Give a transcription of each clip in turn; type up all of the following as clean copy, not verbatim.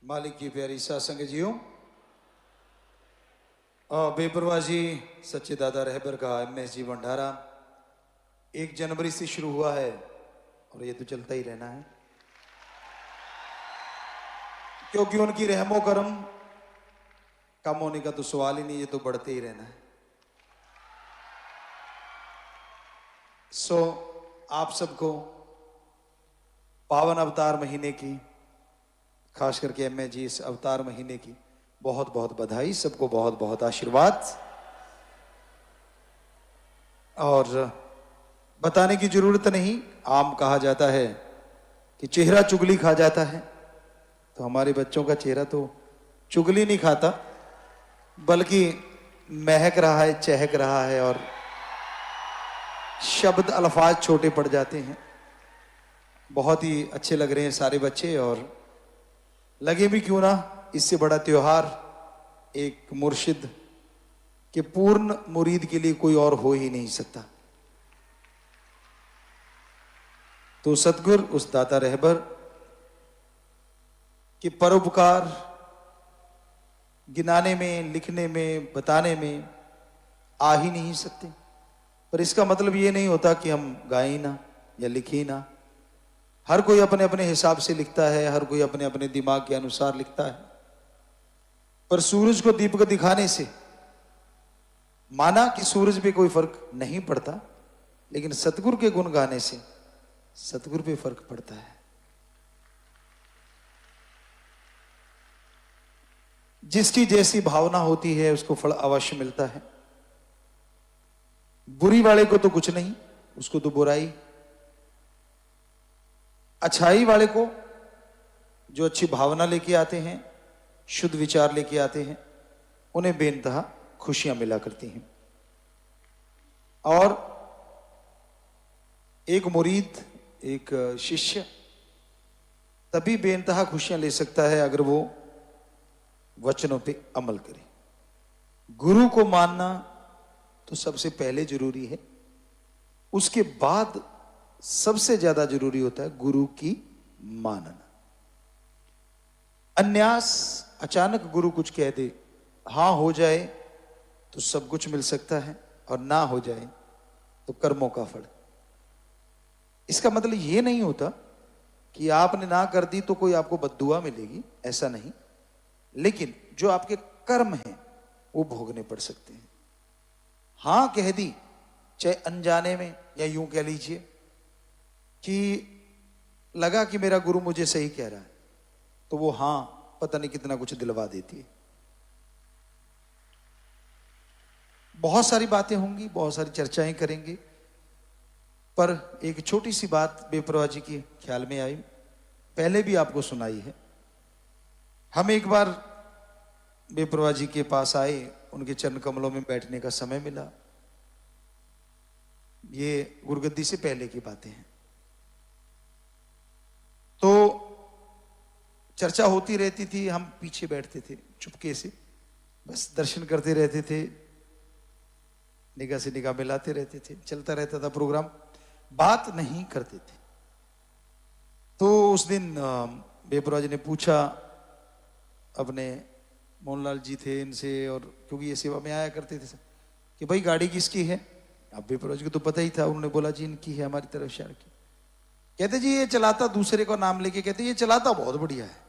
मालिक की प्यारी सासंग जियो और बेपरवाह जी सच्चे दादा रहबर का MS जी भंडारा 1 जनवरी से शुरू हुआ है और ये तो चलता ही रहना है, क्योंकि उनकी रहमो करम कम होने का तो सवाल ही नहीं, ये तो बढ़ते ही रहना है। सो आप सबको पावन अवतार महीने की, खास करके MS जी इस अवतार महीने की बहुत बहुत बधाई, सबको बहुत बहुत आशीर्वाद। और बताने की जरूरत नहीं, आम कहा जाता है कि चेहरा चुगली खा जाता है, तो हमारे बच्चों का चेहरा तो चुगली नहीं खाता बल्कि महक रहा है, चहक रहा है और शब्द अल्फाज छोटे पड़ जाते हैं। बहुत ही अच्छे लग रहे हैं सारे बच्चे, और लगे भी क्यों ना, इससे बड़ा त्योहार एक मुर्शिद के पूर्ण मुरीद के लिए कोई और हो ही नहीं सकता। तो सतगुर उस दाता रहबर के परोपकार गिनाने में, लिखने में, बताने में आ ही नहीं सकते। पर इसका मतलब ये नहीं होता कि हम गाएं ना या लिखें ना। हर कोई अपने अपने हिसाब से लिखता है, हर कोई अपने अपने दिमाग के अनुसार लिखता है। पर सूरज को दीपक दिखाने से माना कि सूरज पे कोई फर्क नहीं पड़ता, लेकिन सतगुरु के गुण गाने से सतगुरु पे फर्क पड़ता है। जिसकी जैसी भावना होती है उसको फल अवश्य मिलता है। बुरी वाले को तो कुछ नहीं, उसको तो बुराई। अच्छाई वाले को, जो अच्छी भावना लेके आते हैं, शुद्ध विचार लेके आते हैं, उन्हें बेनतहा खुशियां मिला करती हैं। और एक मुरीद, एक शिष्य तभी बेनतहा खुशियां ले सकता है अगर वो वचनों पे अमल करे। गुरु को मानना तो सबसे पहले जरूरी है, उसके बाद सबसे ज्यादा जरूरी होता है गुरु की मानना। अन्यास अचानक गुरु कुछ कह दे, हां हो जाए तो सब कुछ मिल सकता है, और ना हो जाए तो कर्मों का फल। इसका मतलब यह नहीं होता कि आपने ना कर दी तो कोई आपको बद्दुआ मिलेगी, ऐसा नहीं। लेकिन जो आपके कर्म हैं वो भोगने पड़ सकते हैं। हां कह दी, चाहे अनजाने में या यूं कह लीजिए कि लगा कि मेरा गुरु मुझे सही कह रहा है, तो वो हां पता नहीं कितना कुछ दिलवा देती है। बहुत सारी बातें होंगी, बहुत सारी चर्चाएं करेंगे, पर एक छोटी सी बात बेपरवाह जी की ख्याल में आई, पहले भी आपको सुनाई है। हम एक बार बेपरवाह जी के पास आए, उनके चरण कमलों में बैठने का समय मिला। ये गुरगद्दी से पहले की बातें हैं। तो चर्चा होती रहती थी, हम पीछे बैठते थे चुपके से, बस दर्शन करते रहते थे, निगाह से निगाह मिलाते रहते थे, चलता रहता था प्रोग्राम, बात नहीं करते थे। तो उस दिन बेपरवाह जी ने पूछा, अपने मोहनलाल जी थे इनसे, और क्योंकि ये सेवा में आया करते थे, कि भाई गाड़ी किसकी है। अब बेपरवाह जी को तो पता ही था, उन्होंने बोला जी इनकी है, हमारी तरफ शहर की। कहते जी ये चलाता दूसरे का नाम लेके, कहते ये चलाता बहुत बढ़िया है।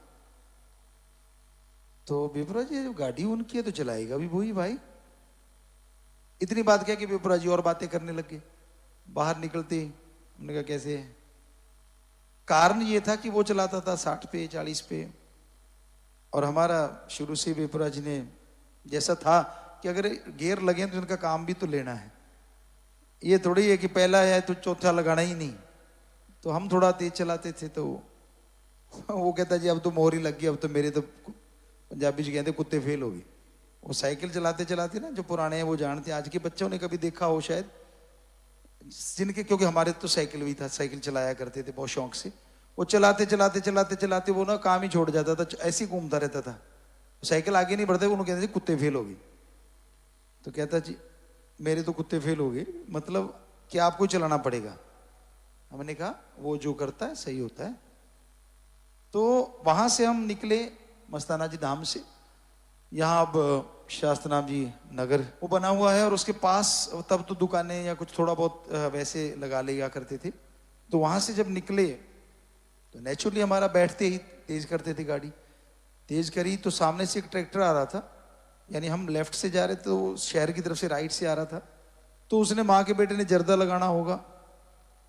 तो बेपरवाह जी जो गाड़ी उनकी है तो चलाएगा भी वही भाई। इतनी बात क्या कि बेपरवाह जी और बातें करने लगे। बाहर निकलते उन्होंने कहा कैसे है। कारण ये था कि वो चलाता था 60 पे 40 पे, और हमारा शुरू से बेपरवाह जी ने जैसा था कि अगर गियर लगे तो इनका काम भी तो लेना है। ये थोड़ी है कि पहला है तो चौथा लगाना ही नहीं। तो हम थोड़ा तेज चलाते थे, तो वो कहता जी अब तो मोहर ही लग गई, अब तो मेरे तो पंजाबी जी कहते कुत्ते फेल हो गए। वो साइकिल चलाते चलाते ना, जो पुराने हैं वो जानते हैं, आज के बच्चों ने कभी देखा हो शायद जिनके, क्योंकि हमारे तो साइकिल भी था, साइकिल चलाया करते थे बहुत शौक से। वो चलाते चलाते चलाते चलाते वो ना काम ही छोड़ जाता था, ऐसे ही घूमता रहता था, साइकिल आगे नहीं बढ़ते। उन्होंने कहते कुत्ते फेल हो गए। तो कहता जी मेरे तो कुत्ते फेल हो गए, मतलब कि आपको चलाना पड़ेगा। हमने कहा वो जो करता है सही होता है। तो वहां से हम निकले, मस्ताना जी धाम से। यहाँ अब शास्त्रनाम जी नगर वो बना हुआ है, और उसके पास तब तो दुकानें या कुछ थोड़ा बहुत वैसे लगा लिया करते थे। तो वहां से जब निकले तो नेचुरली हमारा बैठते ही तेज करते थे गाड़ी। तेज करी तो सामने से एक ट्रैक्टर आ रहा था, यानी हम लेफ्ट से जा रहे थे तो शहर की तरफ से राइट से आ रहा था। तो उसने माँ के बेटे ने जर्दा लगाना होगा,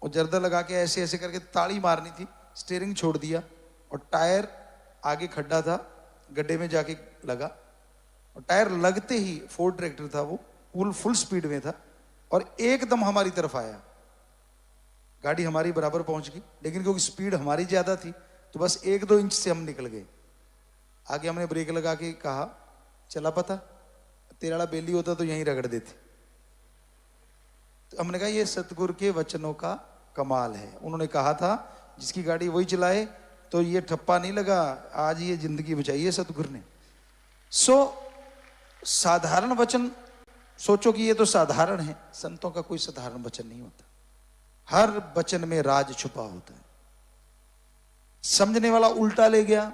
और जर्दा लगा के ऐसे ऐसे करके ताड़ी मारनी थी, स्टीयरिंग छोड़ दिया और टायर आगे खड्डा था, गड्ढे में जाके लगा। और टायर लगते ही फोर्ड ट्रैक्टर था, वो फुल स्पीड में था और एकदम हमारी तरफ आया। गाड़ी हमारी बराबर पहुंच गई, लेकिन क्योंकि स्पीड हमारी ज्यादा थी तो बस 1-2 इंच से हम निकल गए। आगे हमने ब्रेक लगा के कहा, चला पता तेरा बेली होता तो यहीं रगड़ देते। तो हमने कहा ये सतगुरु के वचनों का कमाल है। उन्होंने कहा था जिसकी गाड़ी वही चलाए, तो ये ठप्पा नहीं लगा, आज ये जिंदगी बचाई है सतगुरु ने। साधारण वचन सोचो कि ये तो साधारण है, संतों का कोई साधारण वचन नहीं होता। हर वचन में राज छुपा होता है। समझने वाला उल्टा ले गया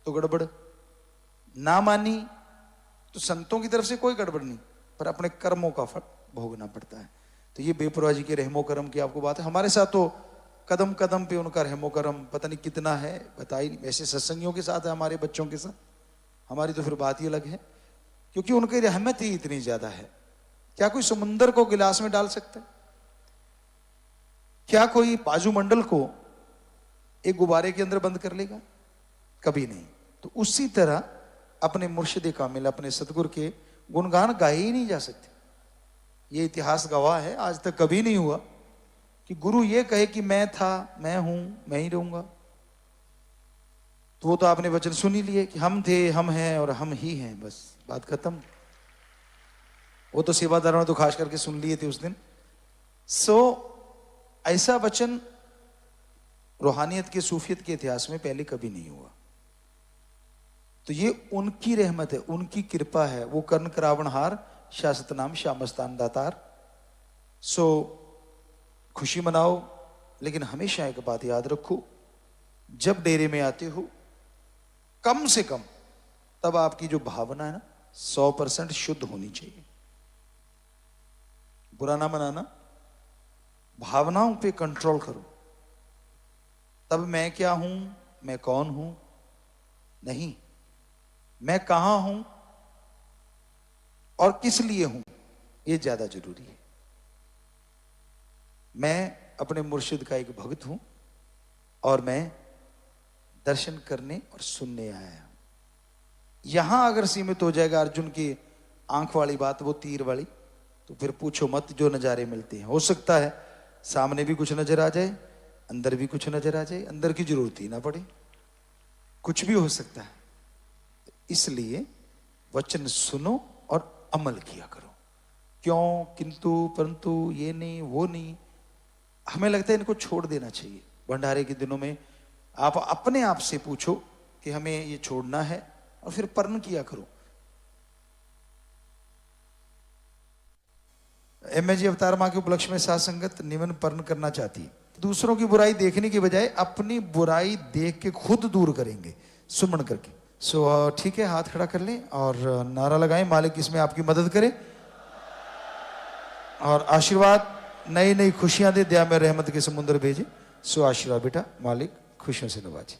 तो गड़बड़, ना मानी तो संतों की तरफ से कोई गड़बड़ नहीं, पर अपने कर्मों का फल भोगना पड़ता है। तो ये बेपरवाह जी के रहमो करम की आपको बात है। हमारे साथ तो कदम कदम पे उनका रहमो करम पता नहीं कितना है, बताई नहीं। वैसे सत्संगियों के साथ है, हमारे बच्चों के साथ, हमारी तो फिर बात ही अलग है, क्योंकि उनकी रहमत ही इतनी ज्यादा है। क्या कोई समुंदर को गिलास में डाल सकता है? क्या कोई बाजूमंडल को एक गुब्बारे के अंदर बंद कर लेगा? कभी नहीं। तो उसी तरह अपने मुर्शिद कामिल, अपने सतगुरु के गुणगान गाए ही नहीं जा सकते। ये इतिहास गवाह है, आज तक कभी नहीं हुआ कि गुरु ये कहे कि मैं था, मैं हूं, मैं ही रहूंगा। तो वो तो आपने वचन सुन ही लिए कि हम थे, हम हैं और हम ही हैं, बस बात खत्म। वो तो सेवादारों ने तो खास करके सुन लिए थे उस दिन। ऐसा वचन रूहानियत के, सूफियत के इतिहास में पहले कभी नहीं हुआ। तो ये उनकी रहमत है, उनकी कृपा है। वो कर्ण करावणहार, शासत नाम श्यामस्तान दातार। खुशी मनाओ, लेकिन हमेशा एक बात याद रखो, जब डेरे में आते हो कम से कम तब आपकी जो भावना है ना 100% शुद्ध होनी चाहिए। बुरा ना मनाना, भावनाओं पे कंट्रोल करो। तब मैं क्या हूं, मैं कौन हूं नहीं, मैं कहां हूं और किस लिए हूं, ये ज्यादा जरूरी है। मैं अपने मुर्शिद का एक भक्त हूं और मैं दर्शन करने और सुनने आया हूं। यहां अगर सीमित हो जाएगा अर्जुन की आंख वाली बात, वो तीर वाली, तो फिर पूछो मत जो नजारे मिलते हैं। हो सकता है सामने भी कुछ नजर आ जाए, अंदर भी कुछ नजर आ जाए, अंदर की जरूरत ही ना पड़े, कुछ भी हो सकता है। इसलिए वचन सुनो और अमल किया करो। क्यों, किंतु, परंतु, ये नहीं, वो नहीं, हमें लगता है इनको छोड़ देना चाहिए। भंडारे के दिनों में आप अपने आप से पूछो कि हमें ये छोड़ना है, और फिर पर्ण किया करो। एमएजी अवतार मां के उपलक्ष्य में साथ संगत निमन पर्ण करना चाहती है। दूसरों की बुराई देखने की बजाय अपनी बुराई देख के खुद दूर करेंगे, सुमन करके। ठीक है, हाथ खड़ा कर लें और नारा लगाएं, मालिक इसमें आपकी मदद करे और आशीर्वाद, नई नई खुशियां दे, दया में रहमत के समुद्र भेजे। आशीर्वाद बेटा, मालिक खुशियों से नवाजे।